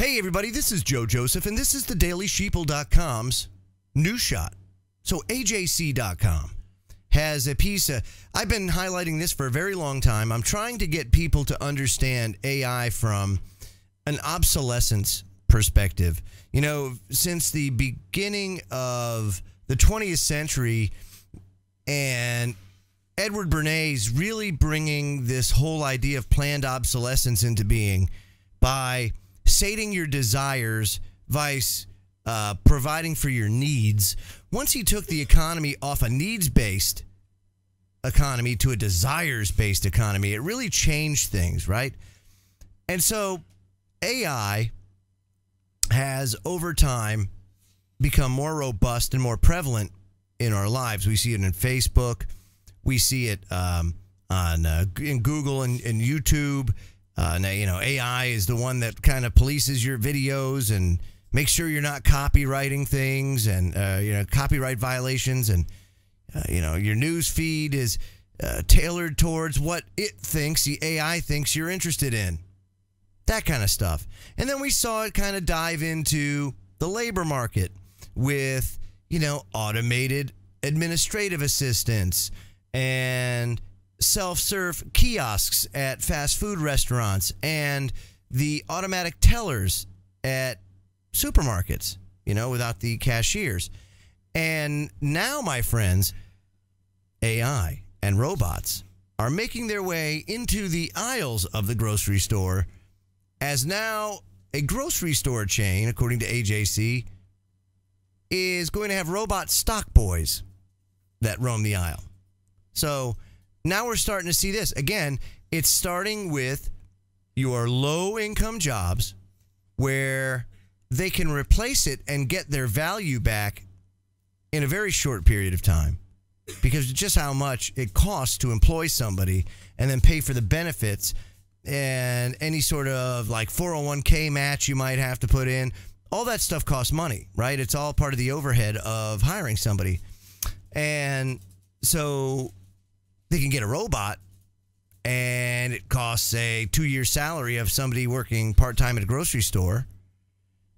Hey, everybody, this is Joe Joseph, and this is the Daily Sheeple.com's news shot. So AJC.com has a piece. I've been highlighting this for a very long time. I'm trying to get people to understand AI from an obsolescence perspective. You know, since the beginning of the 20th century, and Edward Bernays really bringing this whole idea of planned obsolescence into being by sating your desires, vice providing for your needs. Once he took the economy off a needs-based economy to a desires-based economy, it really changed things, right? And so AI has, over time, become more robust and more prevalent in our lives. We see it in Facebook. We see it in Google and YouTube. Now, you know, AI is the one that kind of polices your videos and makes sure you're not copywriting things and, copyright violations. And, your news feed is tailored towards what it thinks, the AI thinks you're interested in. That kind of stuff. And then we saw it kind of dive into the labor market with, automated administrative assistants and self-serve kiosks at fast food restaurants and the automatic tellers at supermarkets, without the cashiers. And now, my friends, AI and robots are making their way into the aisles of the grocery store, as now a grocery store chain, according to AJC, is going to have robot stock boys that roam the aisle. So now we're starting to see this. Again, it's starting with your low-income jobs where they can replace it and get their value back in a very short period of time, because just how much it costs to employ somebody and then pay for the benefits and any sort of like 401k match you might have to put in. All that stuff costs money, right? It's all part of the overhead of hiring somebody. And so they can get a robot and it costs a 2-year salary of somebody working part-time at a grocery store.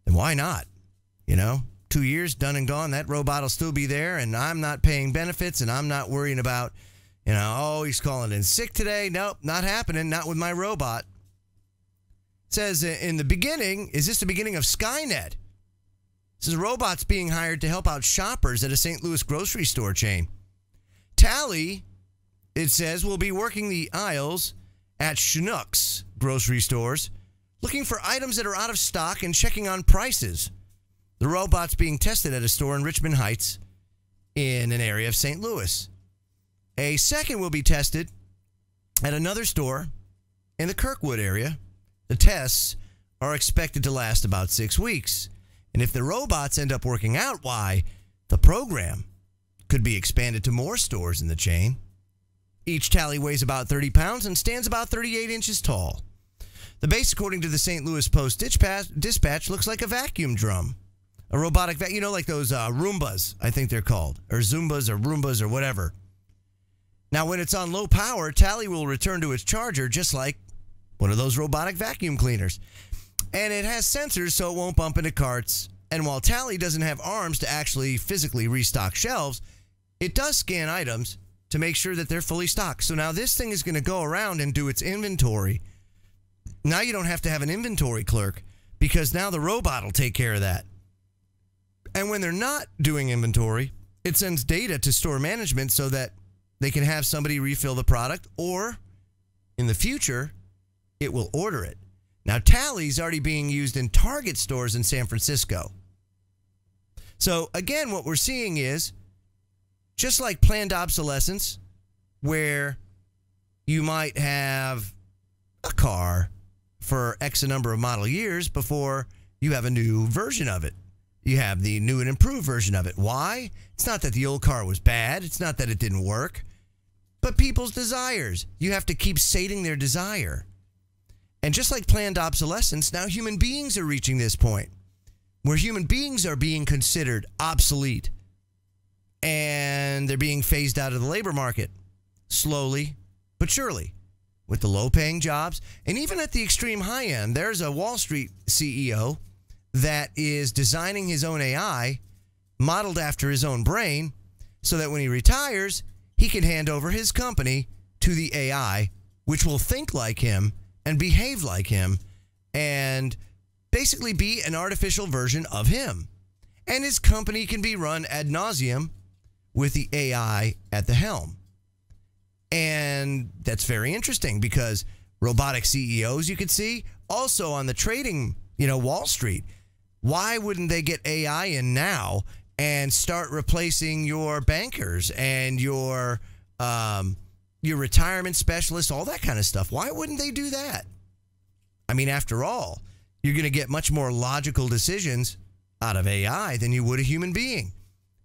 Then why not? 2 years, done and gone. That robot will still be there, and I'm not paying benefits, and I'm not worrying about, he's calling in sick today. Nope, not happening. Not with my robot. It says in the beginning, is this the beginning of Skynet? It says robots being hired to help out shoppers at a St. Louis grocery store chain. Tally, it says, will be working the aisles at Schnucks grocery stores, looking for items that are out of stock and checking on prices. The robot's being tested at a store in Richmond Heights in an area of St. Louis. A second will be tested at another store in the Kirkwood area. The tests are expected to last about 6 weeks. And if the robots end up working out, why, the program could be expanded to more stores in the chain. Each tally weighs about 30 pounds and stands about 38 inches tall. The base, according to the St. Louis Post-Dispatch, looks like a vacuum drum. A robotic vacuum, like those Roombas, I think they're called, or Zumbas or Roombas or whatever. Now, when it's on low power, Tally will return to its charger just like one of those robotic vacuum cleaners. And it has sensors so it won't bump into carts. And while Tally doesn't have arms to actually physically restock shelves, it does scan items to make sure that they're fully stocked. So now this thing is going to go around and do its inventory. Now you don't have to have an inventory clerk, because now the robot will take care of that. And when they're not doing inventory, it sends data to store management so that they can have somebody refill the product, or in the future, it will order it. Now, Tally's already being used in Target stores in San Francisco. So again, what we're seeing is, just like planned obsolescence, where you might have a car for X number of model years before you have a new version of it. You have the new and improved version of it. Why? It's not that the old car was bad. It's not that it didn't work. But people's desires. You have to keep sating their desire. And just like planned obsolescence, now human beings are reaching this point where human beings are being considered obsolete. And they're being phased out of the labor market slowly but surely. with the low-paying jobs. And even at the extreme high end, there's a Wall Street CEO that is designing his own AI modeled after his own brain so that when he retires, he can hand over his company to the AI, which will think like him and behave like him and basically be an artificial version of him. And his company can be run ad nauseum with the AI at the helm. And that's very interesting because robotic CEOs, you could see, also on the trading, Wall Street. Why wouldn't they get AI in now and start replacing your bankers and your retirement specialists, all that kind of stuff? Why wouldn't they do that? I mean, after all, you're going to get much more logical decisions out of AI than you would a human being.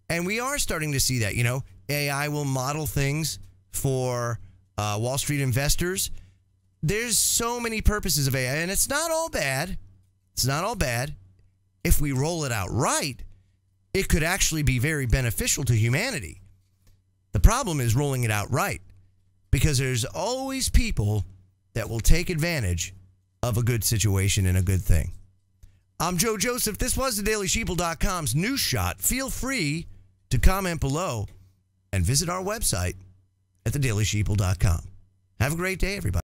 And we are starting to see that, AI will model things for Wall Street investors. There's so many purposes of AI, and it's not all bad. It's not all bad. If we roll it out right, it could actually be very beneficial to humanity. The problem is rolling it out right, because there's always people that will take advantage of a good situation and a good thing. I'm Joe Joseph. This was thedailysheeple.com's News Shot. Feel free to comment below and visit our website at thedailysheeple.com. Have a great day, everybody.